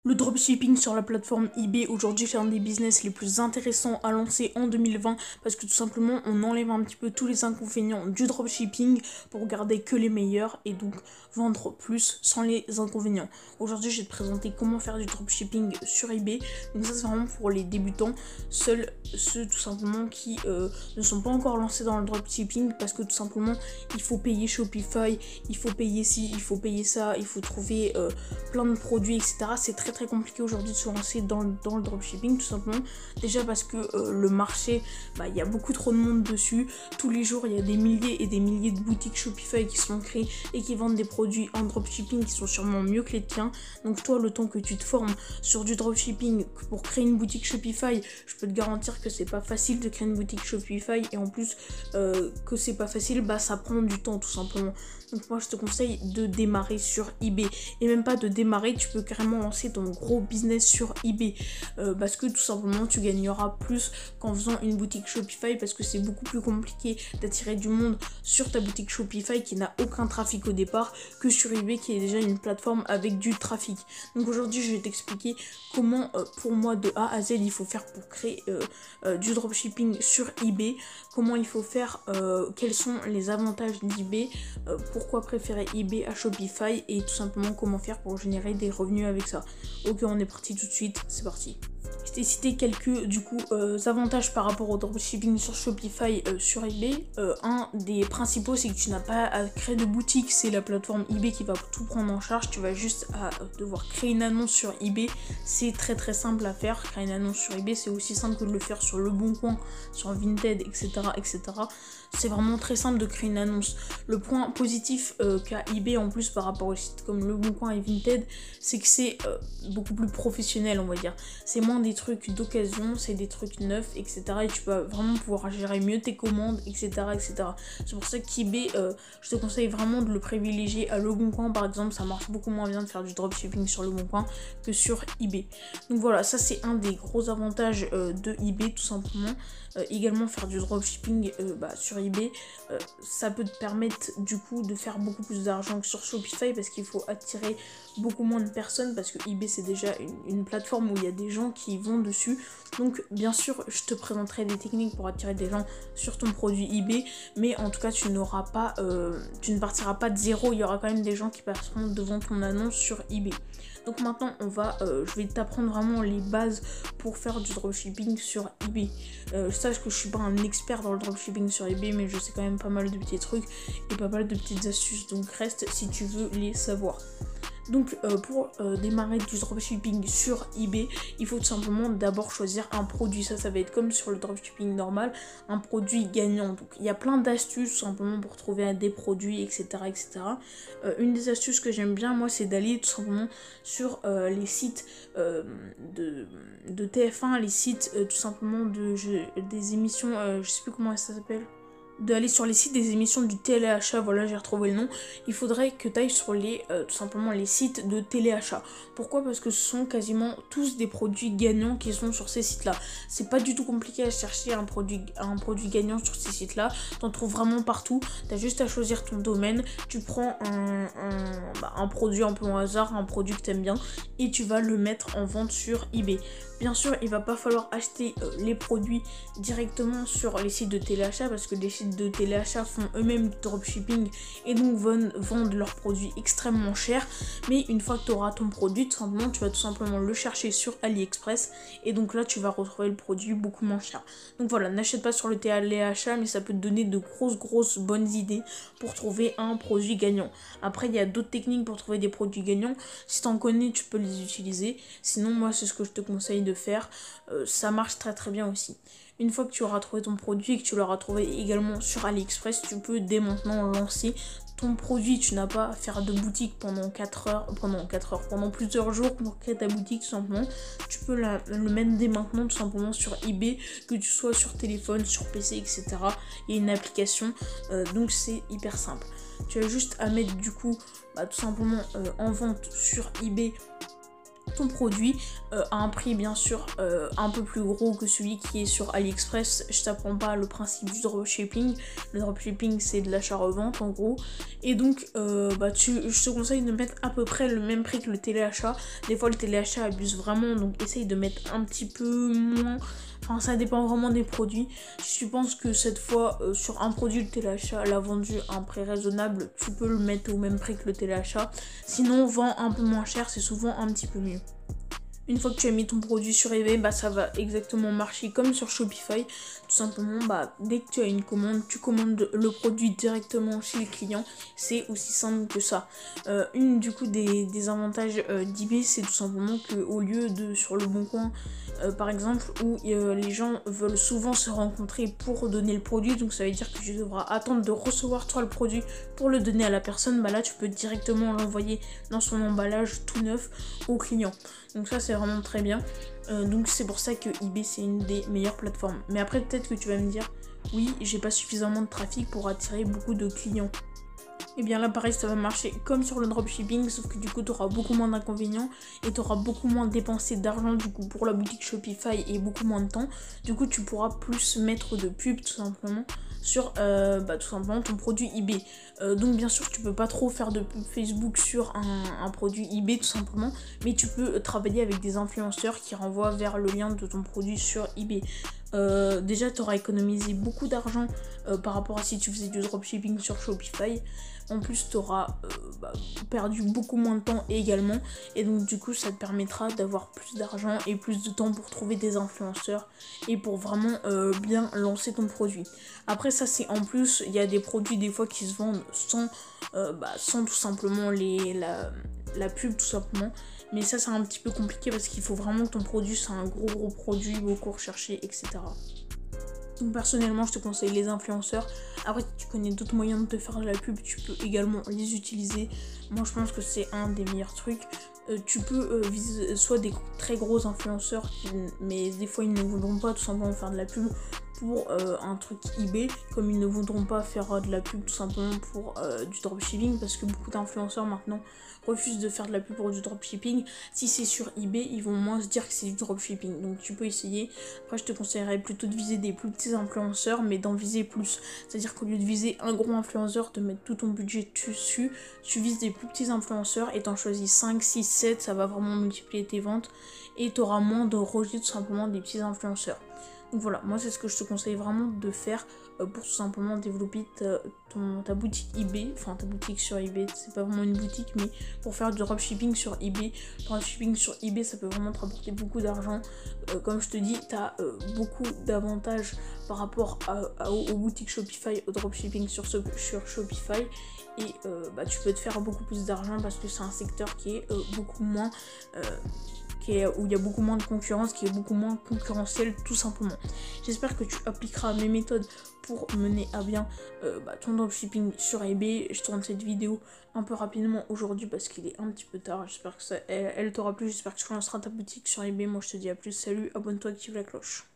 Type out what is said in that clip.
Le dropshipping sur la plateforme eBay, aujourd'hui, c'est un des business les plus intéressants à lancer en 2020 parce que tout simplement, on enlève un petit peu tous les inconvénients du dropshipping pour garder que les meilleurs et donc vendre plus sans les inconvénients. Aujourd'hui, je vais te présenter comment faire du dropshipping sur eBay. Donc ça, c'est vraiment pour les débutants, seuls ceux tout simplement qui ne sont pas encore lancés dans le dropshipping parce que tout simplement, il faut payer Shopify, il faut payer ci, il faut payer ça, il faut trouver plein de produits, etc. C'est très compliqué aujourd'hui de se lancer dans le dropshipping, tout simplement déjà parce que le marché, il y a beaucoup trop de monde dessus. Tous les jours il y a des milliers et des milliers de boutiques Shopify qui sont créées et qui vendent des produits en dropshipping qui sont sûrement mieux que les tiens. Donc toi, le temps que tu te formes sur du dropshipping pour créer une boutique Shopify, je peux te garantir que c'est pas facile de créer une boutique Shopify et en plus que c'est pas facile, ça prend du temps tout simplement. Donc moi je te conseille de démarrer sur eBay et même pas de démarrer, tu peux carrément lancer ton gros business sur eBay parce que tout simplement tu gagneras plus qu'en faisant une boutique Shopify parce que c'est beaucoup plus compliqué d'attirer du monde sur ta boutique Shopify qui n'a aucun trafic au départ que sur eBay qui est déjà une plateforme avec du trafic. Donc aujourd'hui je vais t'expliquer comment pour moi de A à Z il faut faire pour créer du dropshipping sur eBay, comment il faut faire, quels sont les avantages d'eBay, pourquoi préférer eBay à Shopify et tout simplement comment faire pour générer des revenus avec ça. Ok, on est parti tout de suite, c'est parti. Je t'ai cité quelques avantages par rapport au dropshipping sur Shopify sur eBay. Un des principaux, c'est que tu n'as pas à créer de boutique, c'est la plateforme eBay qui va tout prendre en charge. Tu vas juste devoir créer une annonce sur eBay. C'est très simple à faire. Créer une annonce sur eBay, c'est aussi simple que de le faire sur Le Bon Coin, sur Vinted, etc. C'est vraiment très simple de créer une annonce. Le point positif qu'a eBay en plus par rapport aux sites comme Le Bon Coin et Vinted, c'est que c'est beaucoup plus professionnel, on va dire. C'est moins des trucs d'occasion, c'est des trucs neufs, etc. Et tu vas vraiment pouvoir gérer mieux tes commandes, etc. C'est pour ça qu'eBay, je te conseille vraiment de le privilégier à Le Bon Coin par exemple. Ça marche beaucoup moins bien de faire du dropshipping sur Le Bon Coin que sur eBay. Donc voilà, ça c'est un des gros avantages de eBay tout simplement. Également faire du dropshipping sur eBay, ça peut te permettre du coup de faire beaucoup plus d'argent que sur Shopify parce qu'il faut attirer beaucoup moins de personnes parce que eBay c'est déjà une plateforme où il y a des gens qui vont dessus. Donc bien sûr je te présenterai des techniques pour attirer des gens sur ton produit eBay, mais en tout cas tu ne partiras pas de zéro, il y aura quand même des gens qui passeront devant ton annonce sur eBay. Donc maintenant je vais t'apprendre vraiment les bases pour faire du dropshipping sur eBay. Sache que je suis pas un expert dans le dropshipping sur eBay, mais je sais quand même pas mal de petits trucs et pas mal de petites astuces, donc reste si tu veux les savoir. Donc pour démarrer du dropshipping sur eBay, il faut tout simplement d'abord choisir un produit. Ça va être comme sur le dropshipping normal, un produit gagnant. Donc il y a plein d'astuces tout simplement pour trouver des produits, etc. Une des astuces que j'aime bien moi, c'est d'aller tout simplement sur les sites de TF1, les sites tout simplement des émissions, je sais plus comment ça s'appelle, d'aller sur les sites des émissions du téléachat. Voilà, j'ai retrouvé le nom. Il faudrait que tu ailles sur tout simplement les sites de téléachat. Pourquoi ? Parce que ce sont quasiment tous des produits gagnants qui sont sur ces sites là. C'est pas du tout compliqué à chercher un produit gagnant sur ces sites là. T'en trouves vraiment partout. T'as juste à choisir ton domaine. Tu prends un produit un peu au hasard, un produit que t'aimes bien, et tu vas le mettre en vente sur eBay. Bien sûr, il va pas falloir acheter les produits directement sur les sites de téléachat parce que les sites de téléachat font eux-mêmes du dropshipping et donc vendent leurs produits extrêmement chers. Mais une fois que tu auras ton produit, tout simplement, tu vas tout simplement le chercher sur AliExpress et donc là, tu vas retrouver le produit beaucoup moins cher. Donc voilà, n'achète pas sur le téléachat, mais ça peut te donner de grosses bonnes idées pour trouver un produit gagnant. Après, il y a d'autres techniques pour trouver des produits gagnants. Si tu en connais, tu peux les utiliser. Sinon, moi, c'est ce que je te conseille de faire. Ça marche très bien aussi. Une fois que tu auras trouvé ton produit et que tu l'auras trouvé également sur AliExpress, tu peux dès maintenant lancer ton produit. Tu n'as pas à faire de boutique pendant plusieurs jours pour créer ta boutique tout simplement. Tu peux le mettre dès maintenant tout simplement sur eBay, que tu sois sur téléphone, sur PC, etc. Il y a une application, donc c'est hyper simple. Tu as juste à mettre du coup tout simplement en vente sur eBay ton produit à un prix bien sûr un peu plus gros que celui qui est sur AliExpress. Je t'apprends pas le principe du dropshipping. Le dropshipping c'est de l'achat-revente en gros. Et donc je te conseille de mettre à peu près le même prix que le téléachat. Des fois le téléachat abuse vraiment, donc essaye de mettre un petit peu moins. Enfin, ça dépend vraiment des produits. Si tu penses que cette fois, sur un produit, le téléachat l'a vendu à un prix raisonnable, tu peux le mettre au même prix que le téléachat. Sinon, vend un peu moins cher, c'est souvent un petit peu mieux. Une fois que tu as mis ton produit sur eBay, ça va exactement marcher comme sur Shopify. Tout simplement, dès que tu as une commande, tu commandes le produit directement chez le client. C'est aussi simple que ça. Une des avantages d'eBay, c'est tout simplement qu'au lieu de sur le Bon Coin, par exemple, où les gens veulent souvent se rencontrer pour donner le produit, donc ça veut dire que tu devras attendre de recevoir toi le produit pour le donner à la personne. Là, tu peux directement l'envoyer dans son emballage tout neuf au client. Donc ça, c'est vraiment très bien. Donc c'est pour ça que eBay c'est une des meilleures plateformes. Mais après peut-être que tu vas me dire, oui, j'ai pas suffisamment de trafic pour attirer beaucoup de clients. Et bien là pareil, ça va marcher comme sur le dropshipping, sauf que du coup tu auras beaucoup moins d'inconvénients et tu auras beaucoup moins dépensé d'argent du coup pour la boutique Shopify et beaucoup moins de temps. Du coup tu pourras plus mettre de pub tout simplement sur tout simplement ton produit eBay. Donc bien sûr tu peux pas trop faire de pub Facebook sur un produit eBay tout simplement, mais tu peux travailler avec des influenceurs qui renvoient vers le lien de ton produit sur eBay. Déjà tu auras économisé beaucoup d'argent par rapport à si tu faisais du dropshipping sur Shopify. En plus tu auras perdu beaucoup moins de temps également, et donc du coup ça te permettra d'avoir plus d'argent et plus de temps pour trouver des influenceurs et pour vraiment bien lancer ton produit. Après ça c'est en plus, il y a des produits des fois qui se vendent sans tout simplement la pub tout simplement. Mais ça c'est un petit peu compliqué parce qu'il faut vraiment que ton produit soit un gros produit, beaucoup recherché, etc. Donc personnellement je te conseille les influenceurs. Après si tu connais d'autres moyens de te faire de la pub, tu peux également les utiliser. Moi je pense que c'est un des meilleurs trucs. Tu peux viser soit des très gros influenceurs mais des fois ils ne voudront pas tout simplement faire de la pub pour un truc eBay, comme ils ne voudront pas faire de la pub tout simplement pour du dropshipping, parce que beaucoup d'influenceurs maintenant refusent de faire de la pub pour du dropshipping. Si c'est sur eBay, ils vont moins se dire que c'est du dropshipping, donc tu peux essayer. Après je te conseillerais plutôt de viser des plus petits influenceurs, mais d'en viser plus, c'est à dire qu'au lieu de viser un gros influenceur, de mettre tout ton budget dessus, tu vises des plus petits influenceurs et t'en choisis 5, 6, 7, ça va vraiment multiplier tes ventes et t'auras moins de rejet tout simplement des petits influenceurs. Donc voilà, moi c'est ce que je te conseille vraiment de faire pour tout simplement développer ta boutique eBay, enfin ta boutique sur eBay, c'est pas vraiment une boutique, mais pour faire du dropshipping sur eBay. Le dropshipping sur eBay ça peut vraiment te rapporter beaucoup d'argent. Comme je te dis, t'as beaucoup d'avantages par rapport aux boutiques Shopify, au dropshipping sur Shopify, et tu peux te faire beaucoup plus d'argent parce que c'est un secteur qui est beaucoup moins où il y a beaucoup moins de concurrence, qui est beaucoup moins concurrentiel tout simplement. J'espère que tu appliqueras mes méthodes pour mener à bien ton dropshipping sur eBay. Je tourne cette vidéo un peu rapidement aujourd'hui parce qu'il est un petit peu tard. J'espère que elle t'aura plu, j'espère que tu lanceras ta boutique sur eBay. Moi je te dis à plus, salut, abonne-toi, active la cloche.